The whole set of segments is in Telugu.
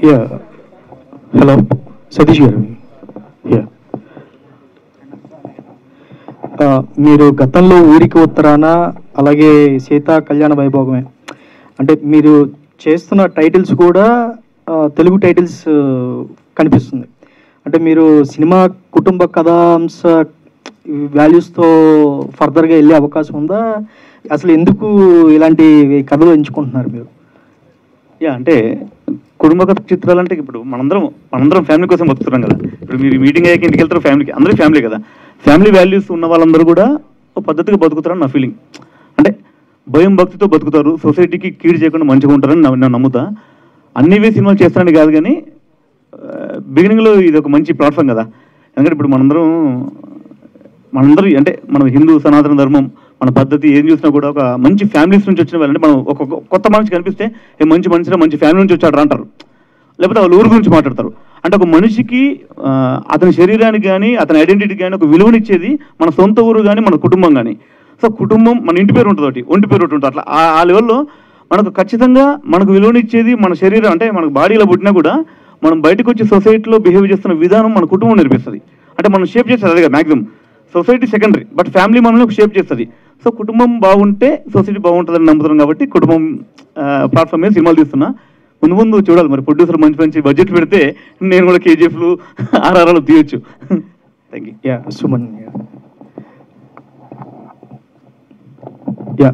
యా హలో సతీష్ గారు. యా మీరు గతంలో ఊరికి ఉత్తరాన అలాగే సీతా కళ్యాణ వైభోగమే అంటే మీరు చేస్తున్న టైటిల్స్ కూడా తెలుగు టైటిల్స్ కనిపిస్తుంది. అంటే మీరు సినిమా కుటుంబ కథాంశ వాల్యూస్తో ఫర్దర్గా వెళ్ళే అవకాశం ఉందా? అసలు ఎందుకు ఇలాంటి కథలు ఎంచుకుంటున్నారు మీరు? యా అంటే కుటుంబ చిత్రాలు అంటే ఇప్పుడు మనందరం ఫ్యామిలీ కోసం బతుకుతున్నాం కదా. ఇప్పుడు మీరు మీటింగ్ అయ్యాక ఇంటికి వెళ్తారు, ఫ్యామిలీకి అందరూ ఫ్యామిలీ కదా. ఫ్యామిలీ వాల్యూస్ ఉన్న వాళ్ళందరూ కూడా ఒక పద్ధతిగా బతుకుతారని నా ఫీలింగ్. అంటే భయం భక్తితో బతుకుతారు, సొసైటీకి కీడు చేయకుండా మంచిగా ఉంటారని నేను నమ్ముతా. అన్ని సినిమాలు చేస్తారని కాదు, కానీ బిగినింగ్లో ఇది ఒక మంచి ప్లాట్ఫామ్ కదా. ఎందుకంటే ఇప్పుడు మనందరూ అంటే మన హిందూ సనాతన ధర్మం మన పద్ధతి ఏం చూసినా కూడా ఒక మంచి ఫ్యామిలీస్ నుంచి వచ్చిన వాళ్ళంటే మనం ఒక కొత్త మనిషి కనిపిస్తే ఏ మంచి మనిషిలో మంచి ఫ్యామిలీ నుంచి వచ్చాడు అంటారు, లేకపోతే వాళ్ళ ఊరు గురించి మాట్లాడతారు. అంటే ఒక మనిషికి అతని శరీరానికి కానీ అతని ఐడెంటిటీకి కానీ ఒక విలువనిచ్చేది మన సొంత ఊరు కానీ మన కుటుంబం కానీ. సో కుటుంబం మన ఇంటి పేరు ఉంటుంది, ఒకటి ఒంటి పేరు ఉంటుంది. అట్లా ఆ లెవెల్లో మనకు ఖచ్చితంగా మనకు విలువనిచ్చేది మన శరీరం. అంటే మనకు బాడీలో పుట్టినా కూడా మనం బయటకు వచ్చి సొసైటీలో బిహేవ్ చేస్తున్న విధానం మన కుటుంబం నేర్పిస్తుంది. అంటే మనం షేప్ చేస్తుంది అదే కదా maximum. Society secondary, but family మనల్ని షేప్ చేస్తుంది. సో కుటుంబం బాగుంటే సొసైటీ బాగుంటుందని నమ్ముతున్నాం కాబట్టి కుటుంబం ప్లాట్ఫామ్ మీద సినిమాలు తీస్తున్నా. ముందు చూడాలి మరి, ప్రొడ్యూసర్ మంచి బడ్జెట్ పెడితే నేను కూడా కేజీఎఫ్లు ఆర్ఆర్ఆర్లు తీయొచ్చు. Thank you. Yeah Suman. Yeah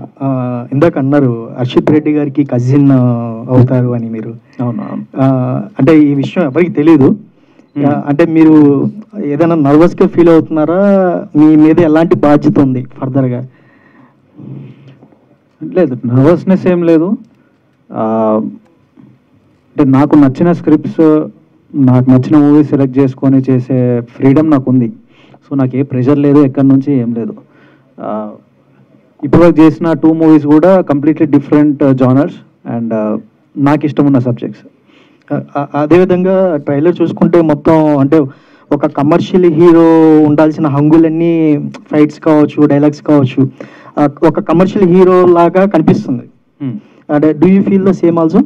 ఇందాక అన్నారు హర్షిత్ రెడ్డి గారికి కజిన్ అవుతారు అని మీరు. అవును. అంటే ఈ విషయం ఎవరికి తెలీదు. అంటే మీరు ఏదైనా నర్వస్గా ఫీల్ అవుతున్నారా? మీ మీద ఎలాంటి బాధ్యత ఉంది ఫర్దర్గా? లేదు, నర్వస్నెస్ ఏం లేదు. అంటే నాకు నచ్చిన స్క్రిప్ట్స్, నాకు నచ్చిన మూవీ సెలెక్ట్ చేసుకొని చేసే ఫ్రీడమ్ నాకు ఉంది. సో నాకు ఏ ప్రెషర్ లేదు, ఎక్కడి నుంచి ఏం లేదు. ఇప్పటివరకు చేసిన 2 మూవీస్ కూడా కంప్లీట్లీ డిఫరెంట్ జానర్స్ అండ్ నాకు ఇష్టం ఉన్న సబ్జెక్ట్స్. అదేవిధంగా ట్రైలర్ చూసుకుంటే మొత్తం అంటే ఒక కమర్షియల్ హీరో ఉండాల్సిన హంగులన్నీ ఫైట్స్ కావచ్చు, డైలాగ్స్ కావచ్చు, ఒక కమర్షియల్ హీరో లాగా కనిపిస్తుంది. అంటే do you feel the same also?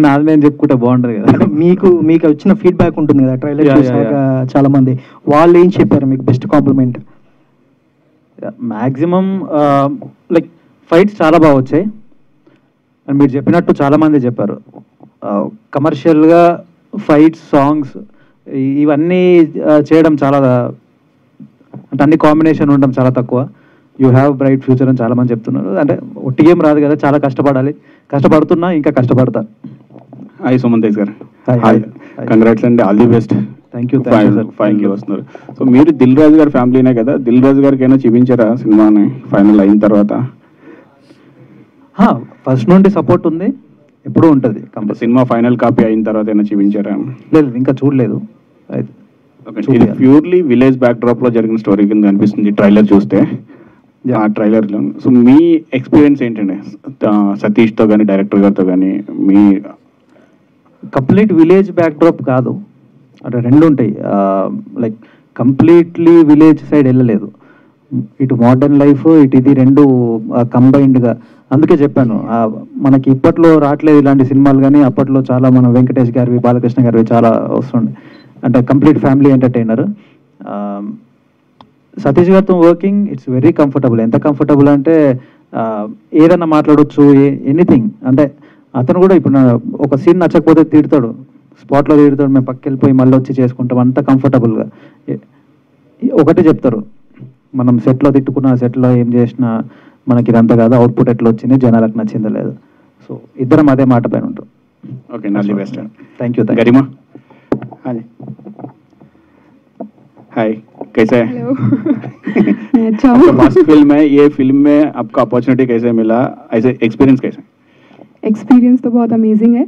నాది నేను చెప్పుకుంటే బాగుంటుంది కదా. మీకు వచ్చిన ఫీడ్బ్యాక్ ఉంటుంది కదా ట్రైలర్ చూసాక, చాలా మంది వాళ్ళు ఏం చెప్పారు మీకు best compliment? Maximum like fights చాలా బాగా వచ్చాయి అండ్ మీరు చెప్పినట్టు చాలామంది చెప్పారు. కమర్షియల్గా ఫైట్స్, సాంగ్స్ ఇవన్నీ చేయడం చాలా, అంటే అన్ని కాంబినేషన్ ఉండడం చాలా తక్కువ. యూ హ్యావ్ బ్రైట్ ఫ్యూచర్ అని చాలామంది చెప్తున్నారు. అంటే ఒట్టి ఏం రాదు కదా, చాలా కష్టపడాలి, కష్టపడుతున్నా, ఇంకా కష్టపడతా. హాయ్ సుమన్ తేజ్ గారు. హాయ్, కంగ్రాట్స్ అండి, all the best. Thank you. Final వస్తున్నారు. సో మీరు దిల్ రాజు గారి ఫ్యామిలీనే కదా, దిల్ రాజు గారికి అయినా చూపించారా సినిమాని ఫైనల్ అయిన తర్వాత? ఫస్ట్ నుండి సపోర్ట్ ఉంది, ఎప్పుడూ ఉంటుంది. సినిమా ఫైనల్ కాపీ అయిన తర్వాత అయినా చూపించారా? లేదు, ఇంకా చూడలేదు. ఇది ప్యూర్లీ విలేజ్ బ్యాక్ డ్రాప్ లో జరిగిన స్టోరీ కింద అనిపిస్తుంది ట్రైలర్ చూస్తే, ఆ ట్రైలర్లో. సో మీ ఎక్స్పీరియన్స్ ఏంటండి సతీష్తో కానీ డైరెక్టర్ గారితో కానీ? మీ కంప్లీట్ విలేజ్ బ్యాక్ డ్రాప్ కాదు, అంటే రెండు ఉంటాయి. లైక్ కంప్లీట్లీ విలేజ్ సైడ్ వెళ్ళలేదు, ఇటు మోడర్న్ లైఫ్ ఇటు ఇది రెండు కంబైన్డ్గా. అందుకే చెప్పాను, మనకి ఇప్పట్లో రావట్లేదు ఇలాంటి సినిమాలు, కానీ అప్పట్లో చాలా మన వెంకటేష్ గారివి, బాలకృష్ణ గారివి చాలా వస్తుండే. అంటే కంప్లీట్ ఫ్యామిలీ ఎంటర్టైనర్. సతీష్ గారితో వర్కింగ్ ఇట్స్ వెరీ కంఫర్టబుల్. ఎంత కంఫర్టబుల్ అంటే ఏదన్నా మాట్లాడవచ్చు, ఎనీథింగ్. అంటే అతను కూడా ఇప్పుడు ఒక సీన్ నచ్చకపోతే తిడతాడు, స్పాట్లో తిడతాడు, మేము పక్కకి వెళ్ళిపోయి మళ్ళీ వచ్చి చేసుకుంటాం, అంత కంఫర్టబుల్గా. ఒకటే చెప్తారు, మనం సెట్లో తిట్టుకున్నా, సెట్లో ఏం చేసినా మనకి ఇదంతా కాదు, అవుట్పుట్ ఎట్లా వచ్చింది, జనాలకు నచ్చిందో లేదు. సో ఇద్దరం అదే మాట పైన ఉంటాం. Okay, all the best. Thank you. Garima, हाँ जी, हाय, कैसे है? मैं अच्छा हूँ। फर्स्ट फिल्म है, ये फिल्म में आपका अपॉर्चुनिटी कैसे मिला, ऐसे एक्सपीरियंस कैसे? एक्सपीरियंस तो बहुत अमेजिंग है।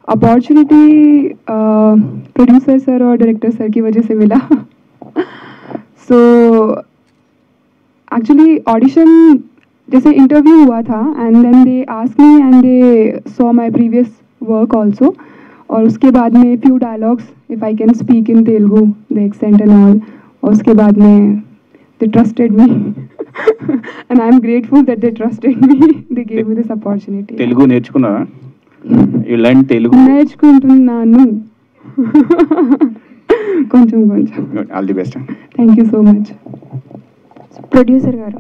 अपॉर्चुनिटी प्रोड्यूसर सर और डायरेक्टर सर की वजह से मिला। सो एक्चुअली ऑडिशन जैसे इंटरव्यू हुआ था and then they ask me and they saw my previous work also, और उसके बाद में few dialogues if I can speak in Telugu the accent and all, और उसके बाद में they trusted me and I am grateful that they trusted me. They gave me this opportunity. Telugu నేర్చుకున్నారా? You learn Telugu? నేర్చుకుంటున్నాను కొంచెం కొంచెం. All the best. Thank you so much. Producer గారు,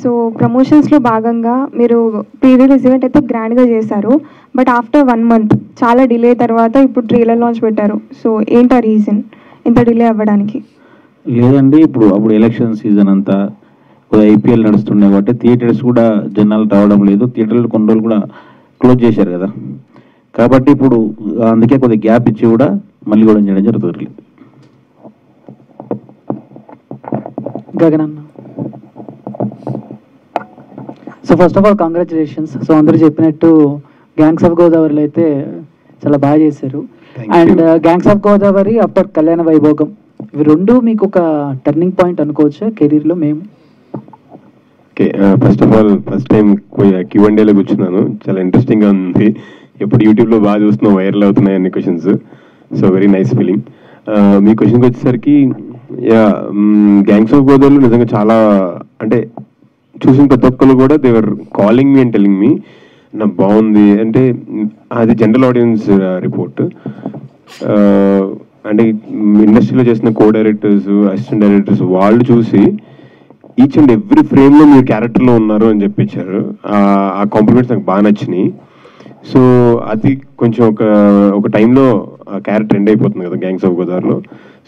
సో ప్రమోషన్స్లో భాగంగా మీరు ప్రీ రిలీజ్ ఈవెంట్ అయితే గ్రాండ్గా చేశారు, బట్ ఆఫ్టర్ 1 month చాలా డిలే తర్వాత ఇప్పుడు ట్రైలర్ లాంచ్ పెట్టారు. సో ఏంటా రీజన్ ఇంత డిలే అవ్వడానికి? లేదండి, అప్పుడు ఎలక్షన్ సీజన్ అంతా ఐపీఎల్ నడుస్తుండే కాబట్టి థియేటర్స్ కూడా జనాలు రావడం లేదు, థియేటర్లు కొన్ని రోజులు కూడా క్లోజ్ చేశారు కదా, కాబట్టి ఇప్పుడు అందుకే కొద్దిగా గ్యాప్ ఇచ్చి కూడా మళ్ళీ కూడా చేయడం జరుగుతుంది. గగన్ అన్న, so first of all congratulations. So అందరూ చెప్పినట్టు గ్యాంగ్స్ ఆఫ్ గోదావరిలో అయితే చాలా బాగా చేశారు. And gangs of Godavari after కళ్యాణ వైభోగం, ఇవి రెండు మీకు ఒక టర్నింగ్ పాయింట్ అనుకోవచ్చా కెరీర్లో? మేము okay, first of all first time Q&Aలో కూర్చున్నాను, చాలా ఇంట్రెస్టింగ్గా ఉంది. ఎప్పుడు యూట్యూబ్లో బాగా చూస్తున్నాం, వైరల్ అవుతున్నాయి అన్ని questions, so very nice feeling. మీ క్వశ్చన్కి వచ్చేసరికి గ్యాంగ్స్ ఆఫ్ గోదావరిలో నిజంగా చాలా అంటే చూసిన ప్రతి ఒక్కరు కూడా Devara calling me and telling me నాకు బాగుంది అంటే, అది జనరల్ ఆడియన్స్ రిపోర్ట్. అంటే ఇండస్ట్రీలో చేసిన కో డైరెక్టర్స్, అసిస్టెంట్ డైరెక్టర్స్ వాళ్ళు చూసి ఈచ్ అండ్ ఎవ్రీ ఫ్రేమ్లో మీరు క్యారెక్టర్లో ఉన్నారు అని చెప్పించారు. ఆ కాంప్లిమెంట్స్ నాకు బాగా నచ్చినాయి. సో అది కొంచెం ఒక టైంలో ఆ క్యారెక్టర్ ఎండ్ అయిపోతుంది కదా గ్యాంగ్స్ ఆఫ్ గోదావరిలో.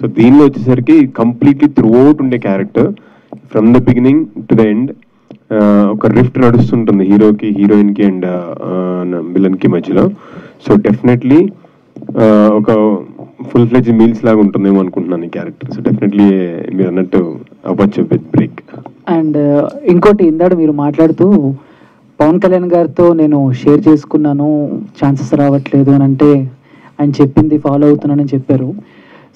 సో దీనిలో వచ్చేసరికి కంప్లీట్లీ త్రూ అవుట్ ఉండే character from the beginning to the end. ఒక రిఫ్ట్ నడుస్తుంటుంది హీరోకి, హీరోయిన్కి అండ్ విలన్కి మధ్యలో. సో డెఫినెట్లీ ఒక ఫుల్ ఫ్లెడ్జ్ మీల్స్ లాగా ఉంటుందేమో అనుకుంటున్నాను ఈ క్యారెక్టర్. సో డెఫినెట్లీ మీరు అన్నట్టు అవ్వచ్చు విత్ బ్రేక్. అండ్ ఇంకోటి, ఇందాక మీరు మాట్లాడుతూ పవన్ కళ్యాణ్ గారితో నేను షేర్ చేసుకున్నాను, ఛాన్సెస్ రావట్లేదు అని అంటే ఆయన చెప్పింది ఫాలో అవుతున్నానని చెప్పారు.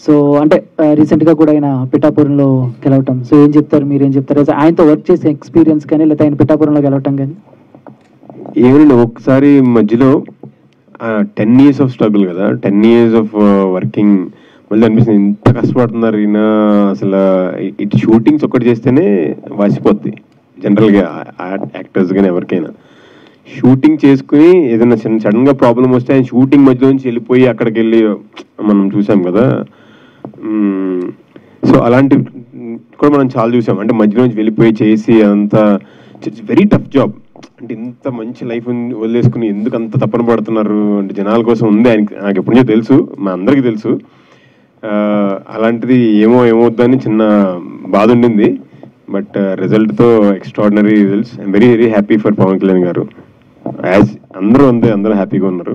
సో అంటే రీసెంట్గా కూడా ఆయన పిఠాపురంలో గెలవటం, సో ఏం చెప్తారు, మీరేం చెప్తారు ఆయనతో వర్క్ చేసే ఎక్స్పీరియన్స్ కానీ, లేకపోతే ఆయన పిఠాపురంలో గెలవటం కానీ? ఏమైనా ఒకసారి మధ్యలో 10 years ఆఫ్ స్ట్రగుల్ కదా, 10 years ఆఫ్ వర్కింగ్, మళ్ళీ అనిపిస్తుంది ఇంత కష్టపడుతున్నారు ఈయన. అసలు ఇటు షూటింగ్స్ ఒక్కటి చేస్తేనే వాసిపోద్ది జనరల్గా యాక్టర్స్ కానీ ఎవరికైనా. షూటింగ్ చేసుకుని ఏదైనా సడన్గా ప్రాబ్లం వస్తే ఆయన షూటింగ్ మధ్యలో నుంచి వెళ్ళిపోయి అక్కడికి వెళ్ళి మనం చూసాం కదా. సో అలాంటి కూడా మనం చాలా చూసాం, అంటే మధ్యలో నుంచి వెళ్ళిపోయి చేసి అంతా వెరీ టఫ్ జాబ్. అంటే ఇంత మంచి లైఫ్ వదిలేసుకుని ఎందుకు అంత తప్పన పడుతున్నారు అంటే జనాల కోసం ఉంది ఆయనకి, నాకు ఎప్పటి నుంచో తెలుసు, మా అందరికీ తెలుసు. అలాంటిది ఏమవుద్దని చిన్న బాధ ఉండింది. బట్ రిజల్ట్తో extraordinary results. I'm very very happy for Pawan Kalyan గారు. యాజ్ అందరూ హ్యాపీగా ఉన్నారు.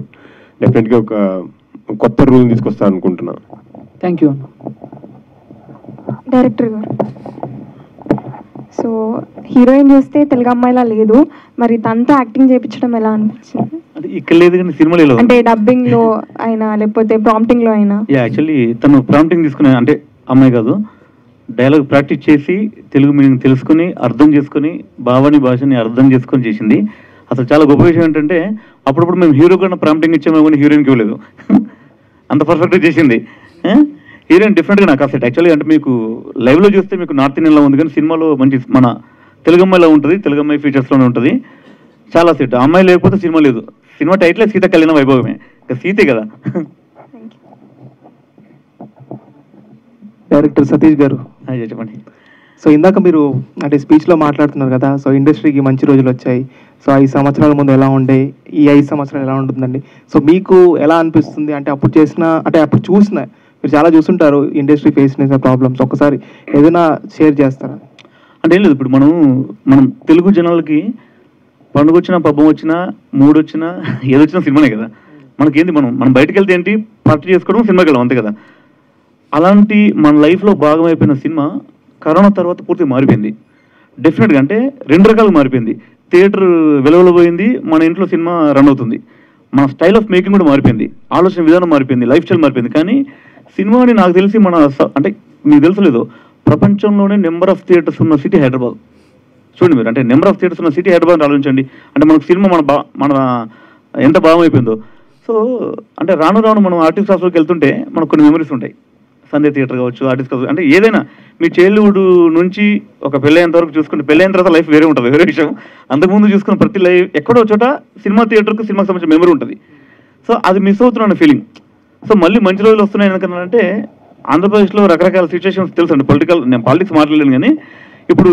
డెఫినెట్గా ఒక కొత్త రూల్ తీసుకొస్తా అనుకుంటున్నాను. Thank you. డైరెక్టర్ గారు, సో హీరోయిన్ చూస్తే తెలుగు అమ్మాయిలా లేదు, మరి తనతో యాక్టింగ్ చేయించడం ఎలా అనిపించింది? అది ఇక్కడ లేదు కానీ సినిమాలో అంటే డబ్బింగ్ లో అయినా లేకపోతే ప్రాంప్టింగ్ లో అయినా? యాక్చువల్లీ తను ప్రాంప్టింగ్ తీసుకునే, అంటే అమ్మాయి కాదు, డైలాగ్ ప్రాక్టీస్ చేసి తెలుగు మీనింగ్ తెలుసుకుని అర్థం చేసుకుని భాషని అర్థం చేసుకొని చేసింది. అసలు చాలా గొప్ప విషయం ఏంటంటే అప్పుడప్పుడు మేము హీరో కూడా ప్రాంప్టింగ్ ఇచ్చాము కానీ హీరోయిన్కి ఇవ్వలేదు, అంత పర్ఫెక్ట్గా చేసింది. హీరోయిన్ డిఫరెంట్గా నాకు అసలు యాక్చువల్లీ అంటే మీకు లైవ్లో చూస్తే మీకు నార్త్ ఇండియన్లో ఉంది కానీ సినిమాలో మంచి మన తెలుగు అమ్మాయిలో ఉంటుంది, తెలుగు అమ్మాయి ఫీచర్స్లోనే ఉంటుంది. చాలా సెట్. అమ్మాయి లేకపోతే సినిమా లేదు. సినిమా టైటిలే సీత కళ్యాణ వైభవమే, ఇంకా సీతే కదా. డైరెక్టర్ సతీష్ గారు చెప్పండి. సో ఇందాక మీరు అంటే స్పీచ్లో మాట్లాడుతున్నారు కదా, సో ఇండస్ట్రీకి మంచి రోజులు వచ్చాయి, సో 5 సంవత్సరాల ముందు ఎలా ఉండే, ఈ 5 సంవత్సరాలు ఎలా ఉంటుందండి? సో మీకు ఎలా అనిపిస్తుంది అంటే అప్పుడు చేసిన, అంటే అప్పుడు చూసిన, మీరు చాలా చూస్తుంటారు ఇండస్ట్రీ ఫేస్ చేసిన ప్రాబ్లమ్స్, ఒక్కసారి ఏదైనా షేర్ చేస్తారా? అంటే ఏం లేదు, ఇప్పుడు మనం తెలుగు జనాలకి పండుగ వచ్చినా, పబ్బం వచ్చినా, మూడు వచ్చినా, ఏదొచ్చినా సినిమానే కదా. మనకేంటి, మనం బయటకు వెళ్తే ఏంటి, పార్టీ చేసుకోవడం, సినిమాకి వెళ్ళాం, అంతే కదా. అలాంటి మన లైఫ్లో భాగమైపోయిన సినిమా కరోనా తర్వాత పూర్తిగా మారిపోయింది. డెఫినెట్గా అంటే 2 రకాలుగా మారిపోయింది. థియేటర్ వెలువలో పోయింది, మన ఇంట్లో సినిమా రన్ అవుతుంది. మన స్టైల్ ఆఫ్ మేకింగ్ కూడా మారిపోయింది, ఆలోచన విధానం మారిపోయింది, లైఫ్ స్టైల్ మారిపోయింది. కానీ సినిమాని నాకు తెలిసి మన అంటే మీకు తెలుసలేదు, ప్రపంచంలోనే నెంబర్ ఆఫ్ థియేటర్స్ ఉన్న సిటీ హైదరాబాద్. చూడండి మీరు, అంటే నెంబర్ ఆఫ్ థియేటర్స్ ఉన్న సిటీ హైదరాబాద్ ఆలోచించండి. అంటే మనకు సినిమా మన ఎంత భాగమైపోయిందో. సో అంటే రాను రాను మనం ఆర్టిస్ట్ హాస్టల్కి వెళ్తుంటే మనకు కొన్ని మెమరీస్ ఉంటాయి. సందే థియేటర్ కావచ్చు, ఆర్టిస్ట్ కావచ్చు, అంటే ఏదైనా మీ చైల్డ్హుడ్ నుంచి ఒక పెళ్ళైనంత వరకు చూసుకుంటే, పెళ్ళైన తర్వాత లైఫ్ వేరే ఉంటుంది, వేరే విషయం. అంతకుముందు చూసుకున్న ప్రతి లైఫ్ ఎక్కడో చోట సినిమా థియేటర్కు సినిమాకి సంబంధించిన మెమరీ ఉంటుంది. సో అది మిస్ అవుతున్నాను ఫీలింగ్. సో మళ్ళీ మంచి రోజులు వస్తున్నాయి ఎందుకన్నానంటే, ఆంధ్రప్రదేశ్లో రకరకాల సిచ్యువేషన్స్ తెలుసు అండి. నేను పాలిటిక్స్ మాట్లాడలేను, కానీ ఇప్పుడు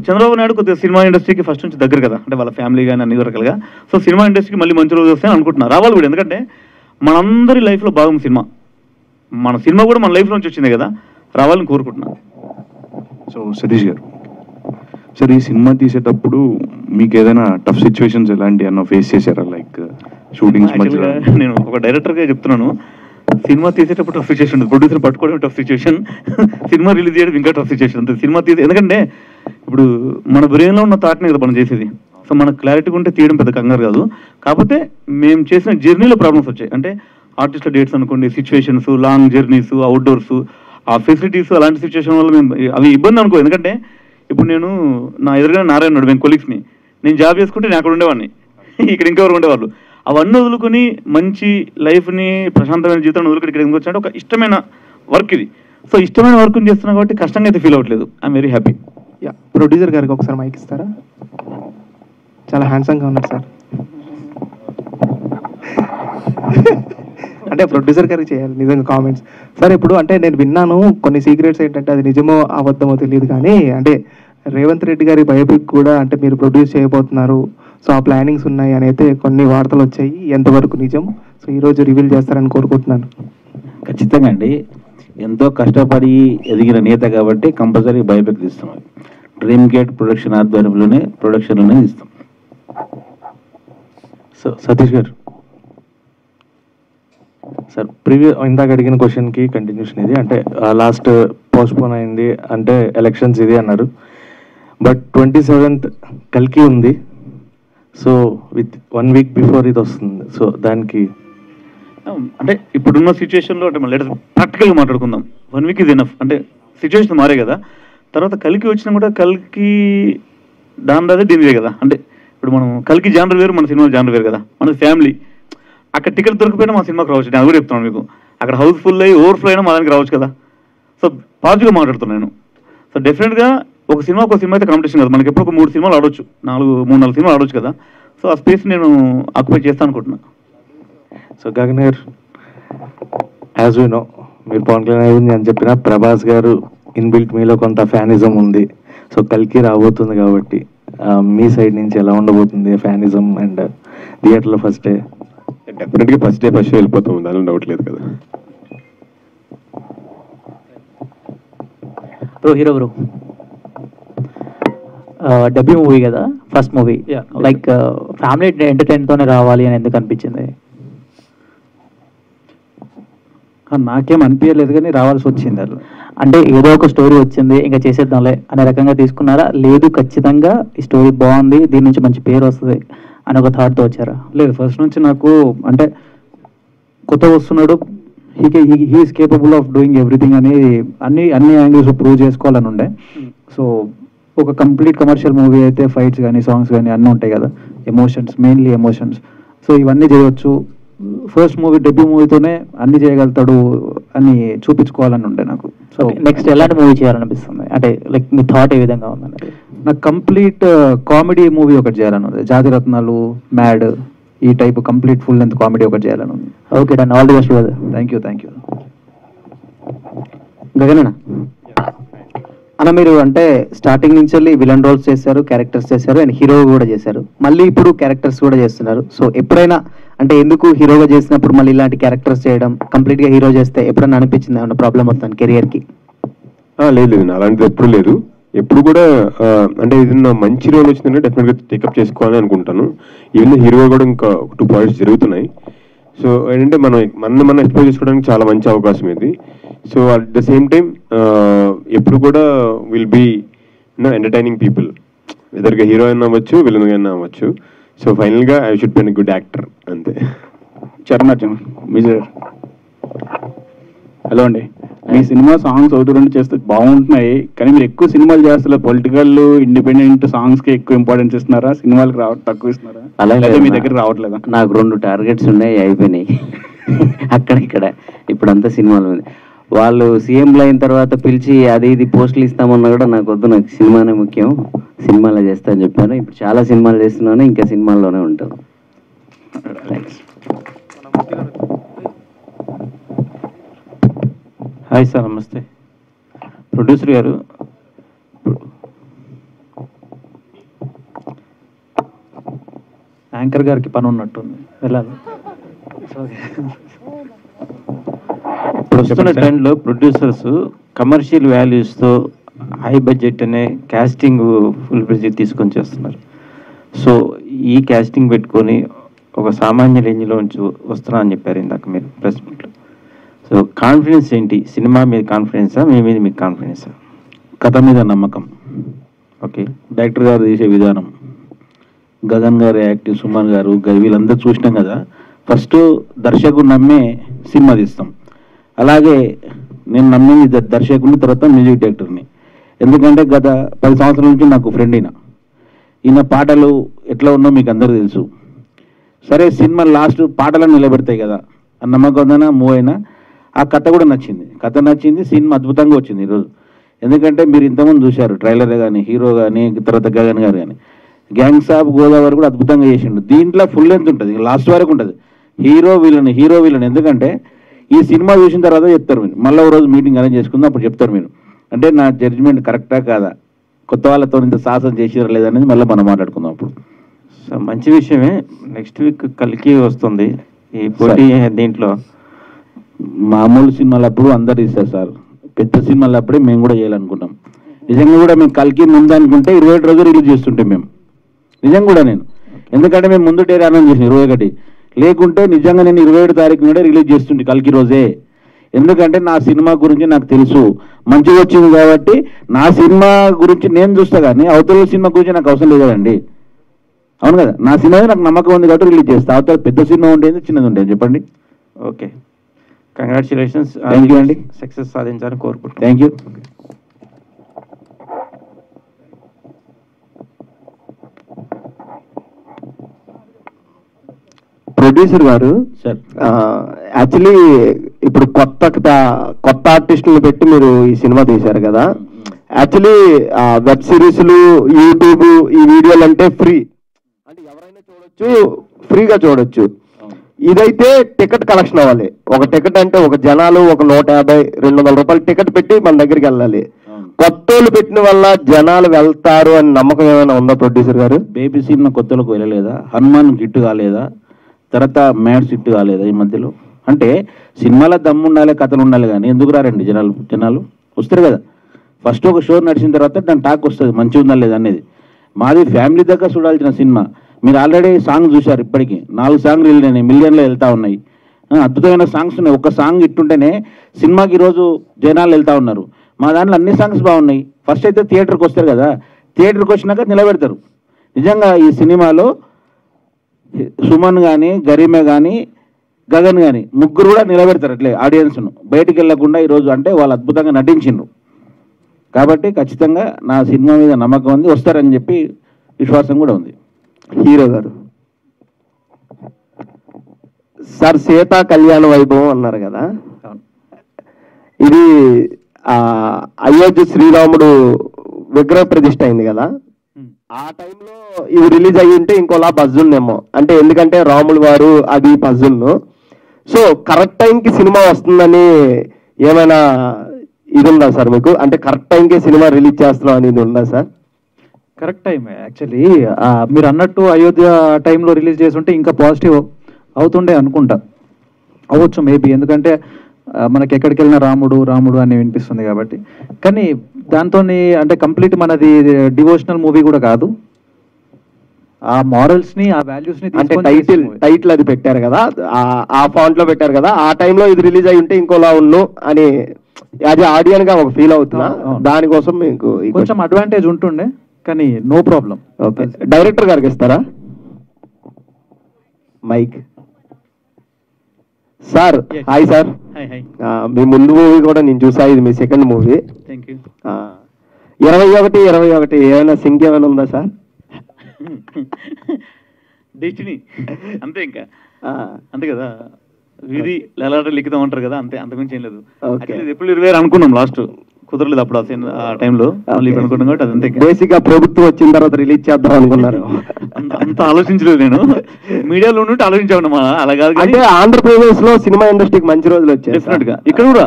చంద్రబాబు నాయుడు కొద్దిగా సినిమా ఇండస్ట్రీకి ఫస్ట్ నుంచి దగ్గర కదా, అంటే వాళ్ళ ఫ్యామిలీ కానీ అన్ని రకాలుగా. సో సినిమా ఇండస్ట్రీకి మళ్ళీ మంచి రోజు వస్తాయని అనుకుంటున్నారు, రావాలి కూడా. ఎందుకంటే మనందరి లైఫ్లో భాగం సినిమా, మన సినిమా కూడా మన లైఫ్ నుంచి వచ్చింది కదా, రావాలని కోరుకుంటున్నాను. సో సతీష్ గారు, సార్ ఈ సినిమా తీసేటప్పుడు మీకు ఏదైనా టఫ్ సిచ్యువేషన్స్ ఎలాంటి అన్న ఫేస్ చేశారా? లైక్ షూటింగ్స్ మధ్యలో. నేను ఒక డైరెక్టర్గా చెప్తున్నాను, సినిమా తీసేటప్పుడు టఫ్ సిచ్యువేషన్ ఉంటుంది, ప్రొడ్యూసర్ పట్టుకోవడం టఫ్ సిచ్యువేషన్, సినిమా రిలీజ్ చేయడం ఇంకా టఫ్ సిచ్యువేషన్ ఉంటుంది. సినిమా ఎందుకంటే ఇప్పుడు మన బ్రెయిన్లో ఉన్న థాట్ని కదా మనం చేసేది. సో మనకు క్లారిటీగా ఉంటే తీయడం పెద్ద కంగారు కాదు. కాకపోతే మేము చేసిన జర్నీలో ప్రాబ్లమ్స్ వచ్చాయి. అంటే ఆర్టిస్టుల డేట్స్ అనుకోండి, సిచ్యువేషన్స్, లాంగ్ జర్నీస్, అవుట్డోర్స్, ఆ ఫెసిలిటీస్, అలాంటి సిచ్యువేషన్ వల్ల మేము అవి ఇబ్బంది అనుకో. ఎందుకంటే ఇప్పుడు నేను నా ఎదురుగా నారాయణ మేము కొలీగ్స్ని, నేను జాబ్ చేసుకుంటే నేను అక్కడ ఉండేవాడిని, ఇక్కడ ఇంకెవరు ఉండేవాళ్ళు. అవన్నీ వదులుకొని మంచి లైఫ్ని, ప్రశాంతమైన జీవితాన్ని వదులుకొని ఇక్కడ ఎందుకు వచ్చానంటే ఒక ఇష్టమైన వర్క్ ఇది. సో ఇష్టమైన వర్క్ని చేస్తున్నా కాబట్టి కష్టంగా అయితే ఫీల్ అవ్వట్లేదు. I'm very happy. Yeah, producer గారికి ఒకసారి మైక్ ఇస్తారా? చాలా హ్యాండ్సమ్గా ఉన్నారు సార్. అంటే ప్రొడ్యూసర్ గారికి చేయాలి నిజంగా కామెంట్స్. సార్ ఇప్పుడు అంటే నేను విన్నాను కొన్ని సీక్రెట్స్ ఏంటంటే, అది నిజమో అబద్ధమో తెలియదు కానీ, అంటే రేవంత్ రెడ్డి గారి బయోపిక్ కూడా అంటే మీరు ప్రొడ్యూస్ చేయబోతున్నారు, సో ఆ ప్లానింగ్స్ ఉన్నాయి అని అయితే కొన్ని వార్తలు వచ్చాయి. ఎంతవరకు నిజం? సో ఈరోజు రివీల్ చేస్తారని కోరుకుంటున్నాను. ఖచ్చితంగా అండి, ఎంతో కష్టపడి ఎదిగిన నేత కాబట్టి కంపల్సరీ బయోపిక్ తీస్తున్నాం. డ్రీమ్ గేట్ ప్రొడక్షన్ ఆధ్వర్యంలోనే ప్రొడక్షన్లోనే తీస్తాం. సో సతీష్ గారు, సార్ ప్రీవియస్ ఇందాక అడిగిన క్వశ్చన్కి కంటిన్యూషన్ ఇది. అంటే లాస్ట్ పోస్ట్పోన్ అయింది అంటే ఎలక్షన్స్ ఇది అన్నారు, బట్ 27th కల్కి ఉంది. సో విత్ 1 week బిఫోర్ ఇది వస్తుంది. సో దానికి అంటే ఇప్పుడున్న సిచ్యువేషన్లో అంటే మళ్ళీ ప్రాక్టికల్గా మాట్లాడుకుందాం. 1 week ఇది ఎనఫ్. అంటే సిచ్యువేషన్ మారే కదా. తర్వాత కల్కి వచ్చినా కూడా కల్కి దాని దీనిదే కదా. అంటే ఇప్పుడు మనం కల్కి జానర్ వేరు, మన సినిమా జానర్ వేరు కదా. మన ఫ్యామిలీ అక్కడ టికెట్ దొరికిపోయినా మా సినిమాకి రావచ్చు. నేను అది కూడా చెప్తున్నాను మీకు. అక్కడ హౌస్ఫుల్ అయ్యి ఓవర్ఫ్లో అయినా మా దానికి రావచ్చు కదా. సో పాజిటివ్గా మాట్లాడుతున్నాను. సో డెఫినెట్గా ఒక సినిమా అయితే కాంపిటీషన్ కదా. మనకి ఎప్పుడు ఒక 3 సినిమాలు ఆడవచ్చు, 4 సినిమాలు ఆడవచ్చు కదా. సో ఆ స్పేస్ నేను ఆక్యుపై చేస్తాను అనుకుంటున్నా. సో గగన్ గారు, యాజ్ యూ నో, మీరు పవన్ కళ్యాణ్ అని చెప్పిన ప్రభాస్ గారు ఇన్బిల్ట్ మీలో కొంత ఫ్యానిజం ఉంది. సో కల్కి రాబోతుంది కాబట్టి మీ సైడ్ నుంచి ఎలా ఉండబోతుంది ఫ్యానిజం అండ్ థియేటర్లో ఫస్ట్ డే? డెఫినెట్గా ఫస్ట్ షో వెళ్ళిపోతాము, దానిలో డౌట్ లేదు కదా. హీరో బ్రో, డెబ్యూ మూవీ కదా, ఫస్ట్ మూవీ, లైక్ ఫ్యామిలీ ఎంటర్టైన్తోనే రావాలి అని ఎందుకు అనిపించింది? నాకేం అనిపించలేదు కానీ రావాల్సి వచ్చింది. అలా అంటే ఏదో ఒక స్టోరీ వచ్చింది ఇంకా చేసేద్దాంలే అనే రకంగా తీసుకున్నారా, లేదు ఖచ్చితంగా ఈ స్టోరీ బాగుంది, దీని నుంచి మంచి పేరు వస్తుంది అని ఒక థాట్తో వచ్చారా? లేదు, ఫస్ట్ నుంచి నాకు అంటే కొత్త వస్తున్నాడు, he's capable of doing everything అని అన్ని యాంగిల్స్ ప్రూవ్ చేసుకోవాలని ఉండే. సో ఒక కంప్లీట్ కమర్షియల్ మూవీ అయితే ఫైట్స్ కానీ సాంగ్స్ కానీ అన్నీ ఉంటాయి కదా, ఎమోషన్స్, మెయిన్లీ ఎమోషన్స్. సో ఇవన్నీ చేయవచ్చు. ఫస్ట్ మూవీ, డెబ్యూ మూవీతోనే అన్ని చేయగలుగుతాడు అని చూపించుకోవాలని ఉండే నాకు. సో నెక్స్ట్ ఎలాంటి మూవీ చేయాలనిపిస్తుంది? అంటే లైక్ మీ థాట్ ఏ విధంగా ఉందండి? నాకు కంప్లీట్ కామెడీ మూవీ ఒకటి చేయాలని ఉంది. జాతిరత్నాలు, మ్యాడ్, ఈ type complete full length comedy ఒకటి చేయాలని ఉంది. Okay done, all the best brother. Thank you. Gagan అన్న, మీరు అంటే స్టార్టింగ్ నుంచి వెళ్ళి విలన్ రోల్స్ చేశారు, క్యారెక్టర్స్ చేశారు అండ్ హీరో కూడా చేశారు, మళ్ళీ ఇప్పుడు క్యారెక్టర్స్ కూడా చేస్తున్నారు. సో ఎప్పుడైనా అంటే ఎందుకు హీరోగా చేసినప్పుడు మళ్ళీ ఇలాంటి క్యారెక్టర్స్ చేయడం, కంప్లీట్గా హీరో చేస్తే ఎప్పుడైనా అనిపించింది ఏమన్నా ప్రాబ్లం అవుతుంది కెరియర్కి? లేదు, అలాంటిది ఎప్పుడు లేదు. ఎప్పుడు కూడా అంటే ఏదైనా మంచి రోల్ వచ్చిందంటే డెఫినెట్గా టేకప్ చేసుకోవాలని అనుకుంటాను. ఈవెన్ హీరోగా కూడా ఇంకా 2 ప్రాజెక్ట్స్ జరుగుతున్నాయి. సో ఏంటంటే మనం ఎక్స్ప్లోర్ చేసుకోవడానికి చాలా మంచి అవకాశం ఇది. So at the same time ఎప్పుడు కూడా విల్ బీ ఎంటర్టైనింగ్ పీపుల్, ఎదర్గా హీరో అయినా అవ్వచ్చు, విలన్ అయినా అవ్వచ్చు. సో ఫైనల్గా I should be a good actor, అంతే. చరణ్ అర్జున్ విజయ్. హలో అండి. మీ సినిమా సాంగ్స్ ఒకటి రెండు చేస్తే బాగుంటున్నాయి, కానీ మీరు ఎక్కువ సినిమాలు చేస్తారు, పొలిటికల్ ఇండిపెండెంట్ సాంగ్స్కి ఎక్కువ ఇంపార్టెన్స్ ఇస్తున్నారా, సినిమాలకు తక్కువ ఇస్తున్నారా, అలాగే మీ దగ్గర రావట్లేదా? నాకు 2 టార్గెట్స్ ఉన్నాయి, అయిపోయినాయి అక్కడ ఇక్కడ. ఇప్పుడంతా సినిమాలు ఉంది. వాళ్ళు సీఎంలు అయిన తర్వాత పిలిచి అది ఇది పోస్టులు ఇస్తామన్నా కూడా నాకు వద్దు, నాకు సినిమానే ముఖ్యం, సినిమాలో చేస్తా అని చెప్పాను. ఇప్పుడు చాలా సినిమాలు చేస్తున్నాను, ఇంకా సినిమాల్లోనే ఉంటాను. థ్యాంక్స్. హాయ్ సార్, నమస్తే. ప్రొడ్యూసర్ గారు, యాంకర్ గారికి పని ఉన్నట్టుంది, వెళ్ళాలి. ఇప్పుడు వస్తున్న ట్రెండ్లో ప్రొడ్యూసర్స్ కమర్షియల్ వాల్యూస్తో హై బడ్జెట్ అనే క్యాస్టింగ్ ఫుల్ బడ్జెట్ తీసుకొని చేస్తున్నారు. సో ఈ క్యాస్టింగ్ పెట్టుకొని ఒక సామాన్య రేంజ్లో నుంచి వస్తున్నా అని చెప్పారు ఇందాక మీరు ప్రెస్ మీట్లో. సో కాన్ఫిడెన్స్ ఏంటి? సినిమా మీద కాన్ఫిడెన్సా, మీ మీద మీకు కాన్ఫిడెన్సా? కథ మీద నమ్మకం, ఓకే, డైరెక్టర్ గారు తీసే విధానం, గగన్ గారు యాక్టివ్, సుమన్ గారు, వీళ్ళందరూ చూసినాం కదా. ఫస్ట్ దర్శకుడు నమ్మే సినిమా తీస్తాం. అలాగే నేను నమ్మింది దర్శకుడిని, తర్వాత మ్యూజిక్ డైరెక్టర్ని. ఎందుకంటే గత 10 సంవత్సరాల నుంచి నాకు ఫ్రెండ్ ఈయన పాటలు ఎట్లా ఉన్నో మీకు అందరూ తెలుసు. సరే, సినిమా లాస్ట్ పాటలను నిలబెడతాయి కదా ఆ నమ్మకం మూవ్ అయినా. ఆ కథ కూడా నచ్చింది, సినిమా అద్భుతంగా వచ్చింది ఈరోజు. ఎందుకంటే మీరు ఇంతకుముందు చూశారు ట్రైలర్ కానీ, హీరో కానీ, తర్వాత గగన్ గారు కానీ, గ్యాంగ్స్ ఆఫ్ గోదావరి కూడా అద్భుతంగా చేసిండు. దీంట్లో ఫుల్ లెంత్ ఉంటుంది, లాస్ట్ వరకు ఉంటుంది. Hero villain. ఎందుకంటే ఈ సినిమా చూసిన తర్వాత చెప్తారు మీరు, మళ్ళీ ఒక రోజు మీటింగ్ అరేంజ్ చేసుకుందాం, అప్పుడు చెప్తారు మీరు. అంటే నా జడ్జిమెంట్ కరెక్టా కాదా, కొత్త వాళ్ళతో ఇంత సాహసం చేసిరా లేదనేది మళ్ళీ మనం మాట్లాడుకుందాం అప్పుడు. సో మంచి విషయమే. నెక్స్ట్ వీక్ కల్కి వస్తుంది ఈ పోటీ. దీంట్లో మామూలు సినిమాలు అప్పుడు అందరు ఇస్తారు సార్, పెద్ద సినిమాలు అప్పుడే మేము కూడా చేయాలనుకుంటాం. నిజంగా కూడా మేము కల్కి ముందు అనుకుంటే 21 రోజులు రిలీజ్ చేస్తుంటాం మేము. నిజంగా కూడా నేను, ఎందుకంటే మేము ముందు డేట్ అనౌన్స్ చేసిన 21, లేకుంటే నిజంగా నేను 27 తారీఖు నాడే రిలీజ్ చేస్తుంటే కల్కి రోజే. ఎందుకంటే నా సినిమా గురించి నాకు తెలుసు, మంచిగా వచ్చింది కాబట్టి నా సినిమా గురించి నేను చూస్తా, కానీ అవతల సినిమా గురించి నాకు అవసరం లేదు కదండి. అవును కదా, నా సినిమా నాకు నమ్మకం ఉంది కాబట్టి రిలీజ్ చేస్తా. అవతల పెద్ద సినిమా ఉండేది, చిన్నది ఉండేది, చెప్పండి. Okay, congratulations. థ్యాంక్ యూ అండి, సక్సెస్ సాధించాలని కోరుకుంటున్నాను. Thank you. ప్రొడ్యూసర్ గారు, సార్ యాక్చువల్లీ ఇప్పుడు కొత్త ఆర్టిస్టులు పెట్టి మీరు ఈ సినిమా తీశారు కదా. యాక్చువల్లీ వెబ్ సిరీస్లు, యూట్యూబ్ ఈ వీడియోలు అంటే ఫ్రీ, అంటే ఎవరైనా చూడొచ్చు, ఫ్రీగా చూడొచ్చు. ఇదైతే టికెట్ కలెక్షన్ అవ్వాలి. ఒక టికెట్ అంటే ఒక జనాలు ఒక 150-200 రూపాయలు టికెట్ పెట్టి మన దగ్గరికి వెళ్ళాలి. కొత్తోళ్ళు పెట్టిన వల్ల జనాలు వెళ్తారు అని నమ్మకం ఏమైనా ఉందా ప్రొడ్యూసర్ గారు? బేబీ సినిమా కొత్తలకు వెళ్ళలేదా? హనుమాన్ హిట్ కాలేదా? తర్వాత మ్యాడ్స్ హిట్ కాలేదా ఈ మధ్యలో? అంటే సినిమాలో దమ్ము ఉండాలి, కథలు ఉండాలి, కానీ ఎందుకు రారండి జనాలు వస్తారు కదా. ఫస్ట్ ఒక షో నడిచిన తర్వాత దాని టాక్ వస్తుంది, మంచిగా ఉందా లేదా అనేది. మాది ఫ్యామిలీ దగ్గర చూడాల్సిన సినిమా. మీరు ఆల్రెడీ సాంగ్ చూశారు, ఇప్పటికీ 4 సాంగ్లు వెళ్ళినాయి, మిలియన్లో వెళ్తూ ఉన్నాయి. అద్భుతమైన సాంగ్స్ ఉన్నాయి. ఒక సాంగ్ ఇట్టుంటేనే సినిమాకి ఈరోజు జనాలు వెళ్తూ ఉన్నారు. మా దాంట్లో అన్ని సాంగ్స్ బాగున్నాయి. ఫస్ట్ అయితే థియేటర్కి వస్తారు కదా, థియేటర్కి వచ్చినాక నిలబెడతారు. నిజంగా ఈ సినిమాలో సుమన్ కానీ, గరిమే కానీ, గగన్ కానీ ముగ్గురు కూడా నిలబెడతారు అట్లే ఆడియన్స్ను, బయటికి వెళ్ళకుండా ఈరోజు. అంటే వాళ్ళు అద్భుతంగా నటించిండ్రు కాబట్టి ఖచ్చితంగా నా సినిమా మీద నమ్మకం ఉంది, వస్తారని చెప్పి విశ్వాసం కూడా ఉంది. హీరో గారు సార్, సీతా కళ్యాణ వైభవం అన్నారు కదా, ఇది అయోధ్య శ్రీరాముడు విగ్రహ ప్రతిష్ఠ అయింది కదా, ఆ టైంలో ఇది రిలీజ్ అయ్యి ఉంటే ఇంకోలా బజ్ ఉందేమో. అంటే ఎందుకంటే రాములు వారు అది బజ్జును. సో కరెక్ట్ టైంకి సినిమా వస్తుందని ఏమైనా ఇది ఉందా సార్ మీకు? అంటే కరెక్ట్ టైంకి సినిమా రిలీజ్ చేస్తున్నాం అనేది ఉందా సార్? Correct time actually. మీరు అన్నట్టు అయోధ్య టైంలో రిలీజ్ చేసి ఉంటే ఇంకా పాజిటివ్ అవుతుండే అనుకుంటా, అవ్వచ్చు మేబీ. ఎందుకంటే మనకి ఎక్కడికి వెళ్ళినా రాముడు అని వినిపిస్తుంది కాబట్టి. కానీ దాంతో అంటే కంప్లీట్ మనది డివోషనల్ మూవీ కూడా కాదు. ఆ మారల్స్ ని, ఆ వాల్యూస్ ని, అంటే టైటిల్ అది పెట్టారు కదా, ఆ ఫాంట్ లో పెట్టారు కదా, ఆ టైంలో ఇది రిలీజ్ అయి ఉంటే ఇంకోలా ఉన్ను అని అది ఆడియన్ గా ఒక ఫీల్ అవుతున్నా. దానికోసం మీకు కొంచెం అడ్వాంటేజ్ ఉంటుండే, కానీ నో ప్రాబ్లం. ఓకే, డైరెక్టర్ గారికి ఇస్తారా mike? Sir hi sir. Hi hi. మీ ముందు మూవీ కూడా నేను చూసా, ఇది మీ సెకండ్ మూవీ. Thank you. 21 ఏమైనా సింక్ ఏమైనా ఉందా సార్? డెస్టినీ అంతే, ఇంకా అంతే కదా, విధి లలాట లిఖితం అంటారు కదా, అంతే, అంతకుమించి ఏం లేదు. ఎప్పుడు 20 అనుకున్నాం, లాస్ట్ కుదరలేదు అప్పుడు ఆ టైంలో అనుకున్నాం కాబట్టి అదంతే. బేసిక్ గా ప్రభుత్వం వచ్చిన తర్వాత రిలీజ్ చేద్దాం అనుకున్నారు. అంత ఆలోచించలేదు నేను, మీడియాలో ఉంటే ఆలోచించామన్నమా, అలా కాదు. అంటే ఆంధ్రప్రదేశ్ లో సినిమా ఇండస్ట్రీకి మంచి రోజులు వచ్చాయి డెఫినెట్ గా. ఇక్కడ కూడా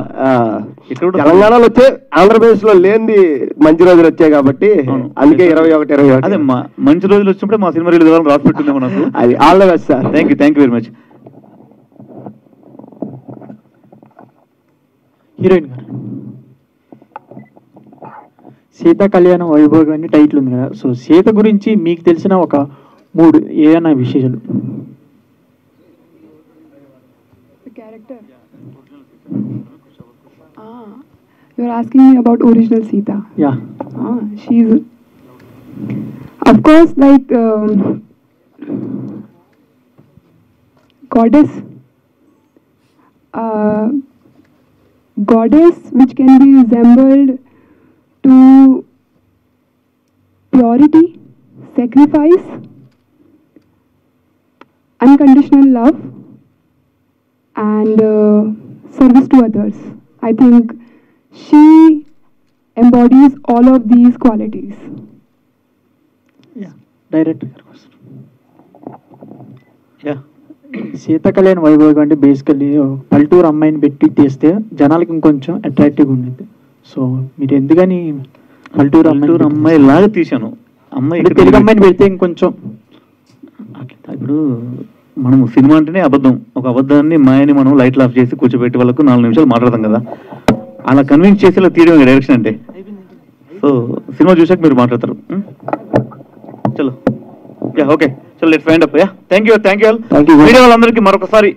తెలంగాణలో వచ్చే, ఆంధ్రప్రదేశ్ లో లేనిది మంచి రోజులు వచ్చాయి కాబట్టి అందుకే 21. అదే మంచి రోజులు వచ్చినప్పుడే మా సినిమా రిలీజ్ అవ్వాలని రాసి పెట్టుందేమో నాకు. అది all the best sir. Thank you very much. Heroine గారు, సీత కళ్యాణ వైభోగం అని టైటిల్ ఉంది కదా, సో సీత గురించి మీకు తెలిసిన ఒక 3 ఏదైనా విశేషాలు? You're asking me about original Sita. Yeah. She's, of course, like goddess. Goddess which can be resembled to purity, sacrifice, unconditional love, and service to others. I think she embodies all of these qualities. Yeah, director గారు. సీత కళ్యాణ్ వైభోగం అంటే బేసికల్లీ పల్లెటూరు అమ్మాయిని పెట్టి తీస్తే జనాలకి ఇంకొంచెం అట్రాక్టివ్గా ఉండేది. సో మీరు ఎందుకని పల్లెటూరు అమ్మాయి లాగా తీశాను, అమ్మాయి తెలుగు అమ్మాయిని పెడితే ఇంకొంచెం ఇప్పుడు మనం సినిమా అంటేనే అబద్ధం, ఒక అబద్ధాన్ని మాయని మనం లైట్లు ఆఫ్ చేసి కూర్చోబెట్టి వాళ్ళకు 4 నిమిషాలు మాట్లాడతాం కదా, అలా కన్విన్స్ చేసేలా తీయడం డైరెక్షన్ అంటే. సో సినిమా చూసాక మీరు మాట్లాడతారు. చలో, ఓకే, చలో let's find up. Thank you media వాళ్ళందరికీ మరొకసారి